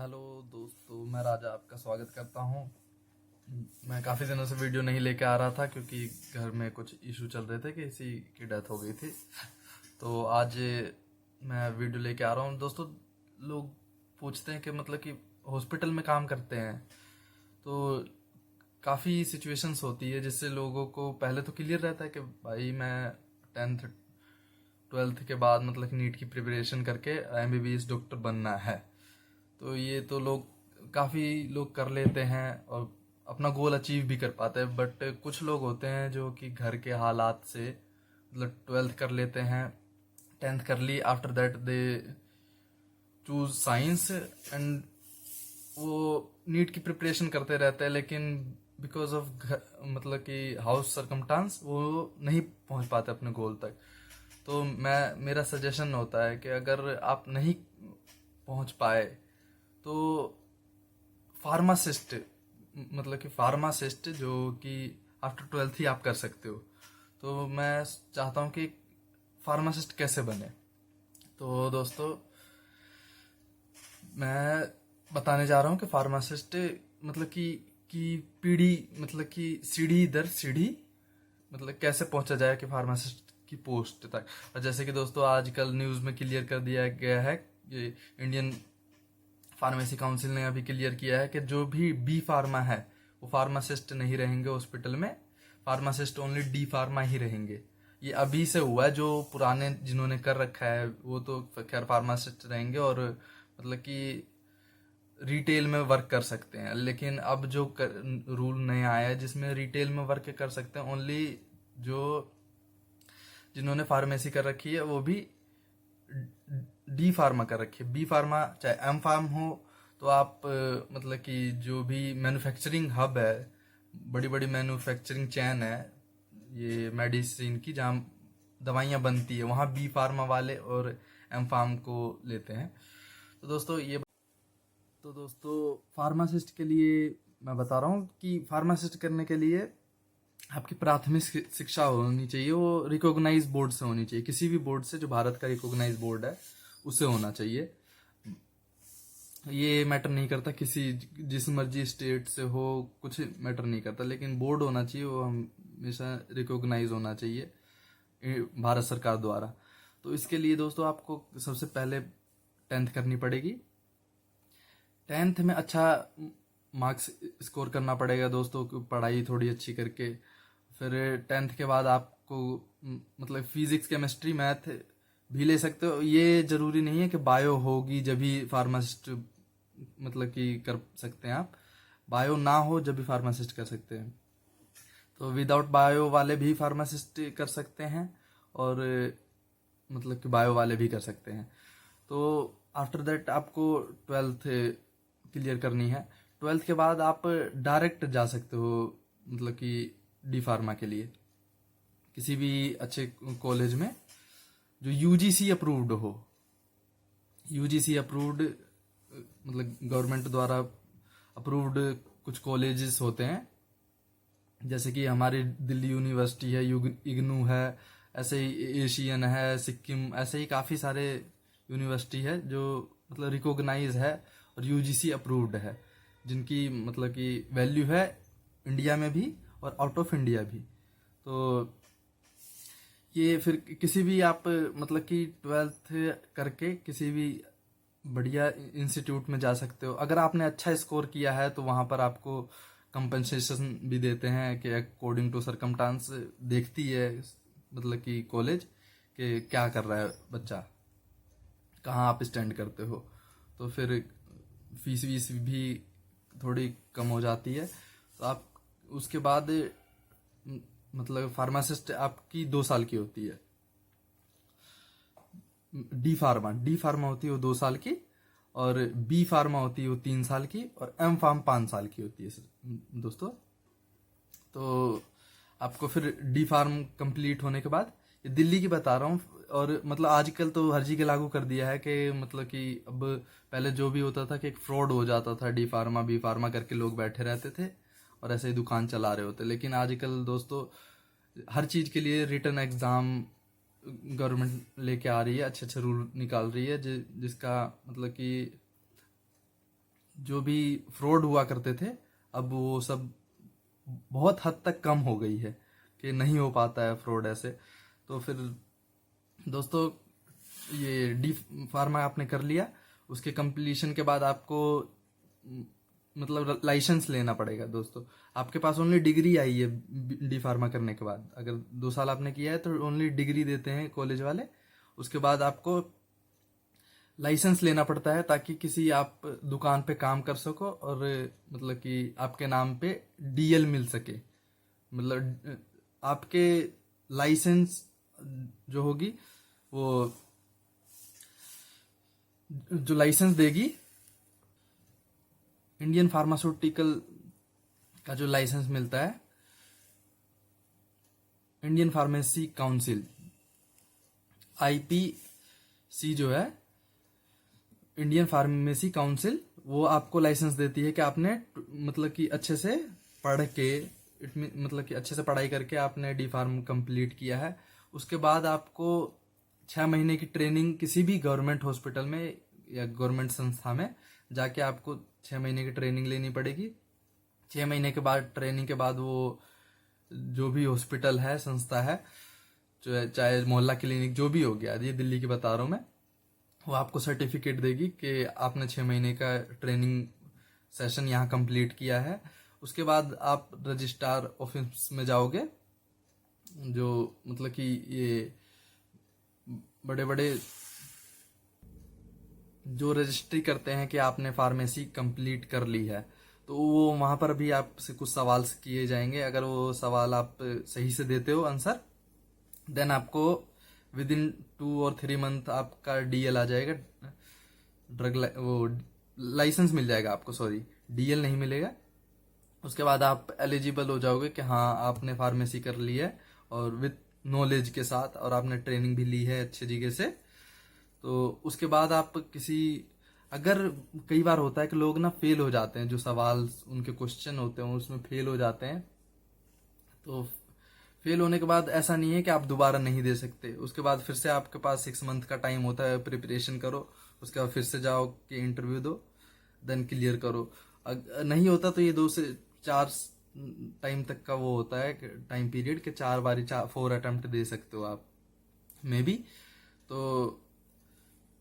Hello दोस्तों, मैं राजा आपका स्वागत करता हूँ। मैं काफ़ी दिनों से वीडियो नहीं लेके आ रहा था क्योंकि घर में कुछ इशू चल रहे थे कि किसी की डेथ हो गई थी। तो आज मैं वीडियो लेके आ रहा हूँ। दोस्तों, लोग पूछते हैं कि मतलब कि हॉस्पिटल में काम करते हैं तो काफ़ी सिचुएशंस होती है जिससे लोगों को पहले तो क्लियर रहता है कि भाई मैं 10th 12th के बाद मतलब कि नीट की प्रिपरेशन करके एमबीबीएस डॉक्टर बनना है। तो ये तो लोग काफ़ी लोग कर लेते हैं और अपना गोल अचीव भी कर पाते हैं। बट कुछ लोग होते हैं जो कि घर के हालात से मतलब 12th कर लेते हैं, 10th कर ली, after that they choose science and वो नीट की प्रिपरेशन करते रहते हैं, लेकिन बिकॉज ऑफ मतलब कि हाउस सरकमस्टांस वो नहीं पहुंच पाते अपने गोल तक। तो मेरा सजेशन होता है कि अगर आप नहीं पहुंच पाए तो फार्मासिस्ट मतलब कि फार्मासिस्ट जो कि आफ्टर 12th ही आप कर सकते हो। तो मैं चाहता हूँ कि फार्मासिस्ट कैसे बने। तो दोस्तों, मैं बताने जा रहा हूँ कि फार्मासिस्ट मतलब कि पीढ़ी मतलब कि सीढ़ी दर सीढ़ी मतलब कैसे पहुंचा जाए कि फार्मासिस्ट की पोस्ट तक। और जैसे कि दोस्तों आजकल न्यूज़ में क्लियर कर दिया गया है कि इंडियन फार्मेसी काउंसिल ने अभी क्लियर किया है कि जो भी बी फार्मा है वो फार्मासिस्ट नहीं रहेंगे हॉस्पिटल में, फार्मासिस्ट ओनली डी फार्मा ही रहेंगे। ये अभी से हुआ है, जो पुराने जिन्होंने कर रखा है वो तो खैर फार्मासिस्ट रहेंगे और मतलब कि रिटेल में वर्क कर सकते हैं। लेकिन अब जो रूल नया आया है जिसमें रिटेल में वर्क कर सकते हैं ओनली जो जिन्होंने फार्मेसी कर रखी है, वो भी डी फार्मा कर रखी है। बी फार्मा चाहे एम फार्म हो तो आप मतलब कि जो भी मैन्युफैक्चरिंग हब है, बड़ी बड़ी मैन्युफैक्चरिंग चैन है ये मेडिसिन की जहाँ दवाइयाँ बनती है, वहाँ बी फार्मा वाले और एम फार्म को लेते हैं। तो दोस्तों फार्मासिस्ट के लिए मैं बता रहा हूँ कि फार्मासिस्ट करने के लिए आपकी प्राथमिक शिक्षा होनी चाहिए, वो रिकॉग्नाइज बोर्ड से होनी चाहिए, किसी भी बोर्ड से जो भारत का रिकॉग्नाइज बोर्ड है उससे होना चाहिए। ये मैटर नहीं करता किसी जिस मर्जी स्टेट से हो, कुछ मैटर नहीं करता, लेकिन बोर्ड होना चाहिए, वो हमेशा रिकॉग्नाइज होना चाहिए भारत सरकार द्वारा। तो इसके लिए दोस्तों आपको सबसे पहले 10th करनी पड़ेगी। 10th में अच्छा मार्क्स स्कोर करना पड़ेगा दोस्तों, पढ़ाई थोड़ी अच्छी करके। फिर 10th के बाद आपको मतलब फिजिक्स केमिस्ट्री मैथ भी ले सकते हो। ये जरूरी नहीं है कि बायो होगी जब भी फार्मासिस्ट मतलब कि कर सकते हैं आप, बायो ना हो जब भी फार्मासिस्ट कर सकते हैं। तो विदाउट बायो वाले भी फार्मासिस्ट कर सकते हैं और मतलब कि बायो वाले भी कर सकते हैं। तो आफ्टर दैट आपको 12th क्लियर करनी है। 12th के बाद आप डायरेक्ट जा सकते हो मतलब कि डी फार्मा के लिए किसी भी अच्छे कॉलेज में जो यूजीसी अप्रूव्ड हो। यूजीसी अप्रूव्ड मतलब गवर्नमेंट द्वारा अप्रूव्ड कुछ कॉलेजेस होते हैं, जैसे कि हमारी दिल्ली यूनिवर्सिटी है, इग्नू है, ऐसे ही एशियन है, सिक्किम, ऐसे ही काफ़ी सारे यूनिवर्सिटी है जो मतलब रिकॉग्नाइज है और यूजीसी अप्रूव्ड है, जिनकी मतलब कि वैल्यू है इंडिया में भी और आउट ऑफ इंडिया भी। तो ये फिर किसी भी आप मतलब कि 12th करके किसी भी बढ़िया इंस्टीट्यूट में जा सकते हो। अगर आपने अच्छा स्कोर किया है तो वहाँ पर आपको कंपनसेशन भी देते हैं कि अकॉर्डिंग टू सरकमस्टांस देखती है मतलब कि कॉलेज कि क्या कर रहा है बच्चा, कहाँ आप स्टैंड करते हो। तो फिर फीस वीस भी थोड़ी कम हो जाती है। तो आप उसके बाद मतलब फार्मासिस्ट आपकी 2 साल की होती है। डी फार्मा होती है वो 2 साल की, और बी फार्मा होती है वो 3 साल की, और एम फार्म 5 साल की होती है दोस्तों। तो आपको फिर डी फार्म कंप्लीट होने के बाद, ये दिल्ली की बता रहा हूँ, और मतलब आजकल तो हर जगह लागू कर दिया है कि मतलब कि अब पहले जो भी होता था कि एक फ्रॉड हो जाता था, डी फार्मा बी फार्मा करके लोग बैठे रहते थे और ऐसे ही दुकान चला रहे होते। लेकिन आजकल दोस्तों हर चीज़ के लिए रिटर्न एग्ज़ाम गवर्नमेंट लेके आ रही है, अच्छे अच्छे रूल निकाल रही है जिसका मतलब कि जो भी फ्रॉड हुआ करते थे अब वो सब बहुत हद तक कम हो गई है कि नहीं हो पाता है फ्रॉड ऐसे। तो फिर दोस्तों ये डी फार्मा आपने कर लिया, उसके कंप्लीशन के बाद आपको मतलब लाइसेंस लेना पड़ेगा दोस्तों। आपके पास ओनली डिग्री आई है डी फार्मा करने के बाद, अगर 2 साल आपने किया है तो ओनली डिग्री देते हैं कॉलेज वाले। उसके बाद आपको लाइसेंस लेना पड़ता है ताकि किसी आप दुकान पे काम कर सको और मतलब कि आपके नाम पे डीएल मिल सके। मतलब आपके लाइसेंस जो होगी वो जो लाइसेंस देगी इंडियन फार्मास्यूटिकल का जो लाइसेंस मिलता है, इंडियन फार्मेसी काउंसिल आईपीसी जो है, इंडियन फार्मेसी काउंसिल, वो आपको लाइसेंस देती है कि आपने मतलब कि अच्छे से पढ़ के मतलब कि अच्छे से पढ़ाई करके आपने डी फार्म कंप्लीट किया है। उसके बाद आपको 6 महीने की ट्रेनिंग किसी भी गवर्नमेंट हॉस्पिटल में या गवर्नमेंट संस्था में जाके आपको 6 महीने की ट्रेनिंग लेनी पड़ेगी। 6 महीने के बाद ट्रेनिंग के बाद वो जो भी हॉस्पिटल है, संस्था है, चाहे मोहल्ला क्लिनिक जो भी हो गया, ये दिल्ली की बता रहा हूँ मैं, वो आपको सर्टिफिकेट देगी कि आपने 6 महीने का ट्रेनिंग सेशन यहाँ कंप्लीट किया है। उसके बाद आप रजिस्ट्रार ऑफिस में जाओगे, जो मतलब कि ये बड़े बड़े जो रजिस्ट्री करते हैं कि आपने फार्मेसी कंप्लीट कर ली है, तो वो वहाँ पर भी आपसे कुछ सवाल किए जाएंगे। अगर वो सवाल आप सही से देते हो आंसर, देन आपको विद इन 2 और 3 मंथ आपका डीएल आ जाएगा, वो लाइसेंस मिल जाएगा आपको, सॉरी डीएल नहीं मिलेगा। उसके बाद आप एलिजिबल हो जाओगे कि हाँ आपने फार्मेसी कर ली है और विद नॉलेज के साथ, और आपने ट्रेनिंग भी ली है अच्छे जगह से। तो उसके बाद आप किसी, अगर कई बार होता है कि लोग ना फेल हो जाते हैं, जो सवाल उनके क्वेश्चन होते हैं उसमें फेल हो जाते हैं, तो फेल होने के बाद ऐसा नहीं है कि आप दोबारा नहीं दे सकते। उसके बाद फिर से आपके पास 6 मंथ का टाइम होता है, प्रिपरेशन करो, उसके बाद फिर से जाओ कि इंटरव्यू दो, देन क्लियर करो। नहीं होता तो ये 2 से 4 टाइम तक का वो होता है टाइम पीरियड कि 4 बारी 4 अटेम्प्ट दे सकते हो आप मे बी। तो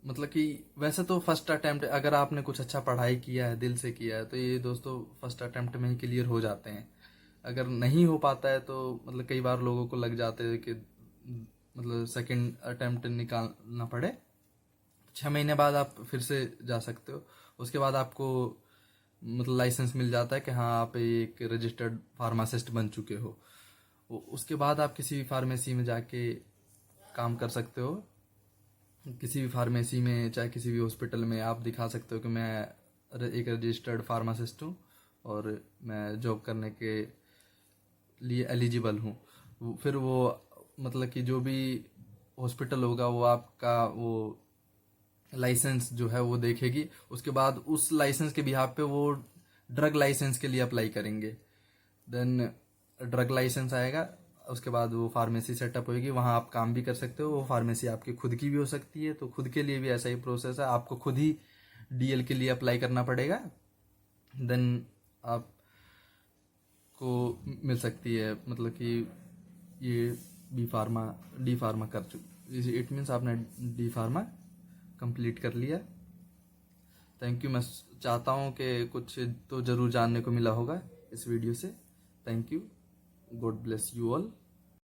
मतलब कि वैसे तो फर्स्ट अटेम्प्ट, अगर आपने कुछ अच्छा पढ़ाई किया है, दिल से किया है, तो ये दोस्तों फर्स्ट अटेम्प्ट में ही क्लियर हो जाते हैं। अगर नहीं हो पाता है तो मतलब कई बार लोगों को लग जाते हैं कि मतलब सेकंड अटेम्प्ट निकालना पड़े। 6 महीने बाद आप फिर से जा सकते हो। उसके बाद आपको मतलब लाइसेंस मिल जाता है कि हाँ आप एक रजिस्टर्ड फार्मासिस्ट बन चुके हो। उसके बाद आप किसी भी फार्मेसी में जाके काम कर सकते हो। किसी भी फार्मेसी में, चाहे किसी भी हॉस्पिटल में आप दिखा सकते हो कि मैं एक रजिस्टर्ड फार्मासिस्ट हूँ और मैं जॉब करने के लिए एलिजिबल हूँ। फिर वो मतलब कि जो भी हॉस्पिटल होगा वो आपका वो लाइसेंस जो है वो देखेगी। उसके बाद उस लाइसेंस के बिहाफ पे वो ड्रग लाइसेंस के लिए अप्लाई करेंगे। देन ड्रग लाइसेंस आएगा, उसके बाद वो फार्मेसी सेटअप होगी, वहाँ आप काम भी कर सकते हो। वो फार्मेसी आपकी खुद की भी हो सकती है, तो खुद के लिए भी ऐसा ही प्रोसेस है, आपको खुद ही डीएल के लिए अप्लाई करना पड़ेगा, देन आपको मिल सकती है मतलब कि ये डी फार्मा कर चुके, इट मीन्स आपने डी फार्मा कंप्लीट कर लिया। Thank you. मैं चाहता हूँ कि कुछ तो ज़रूर जानने को मिला होगा इस वीडियो से। Thank you. God bless you all.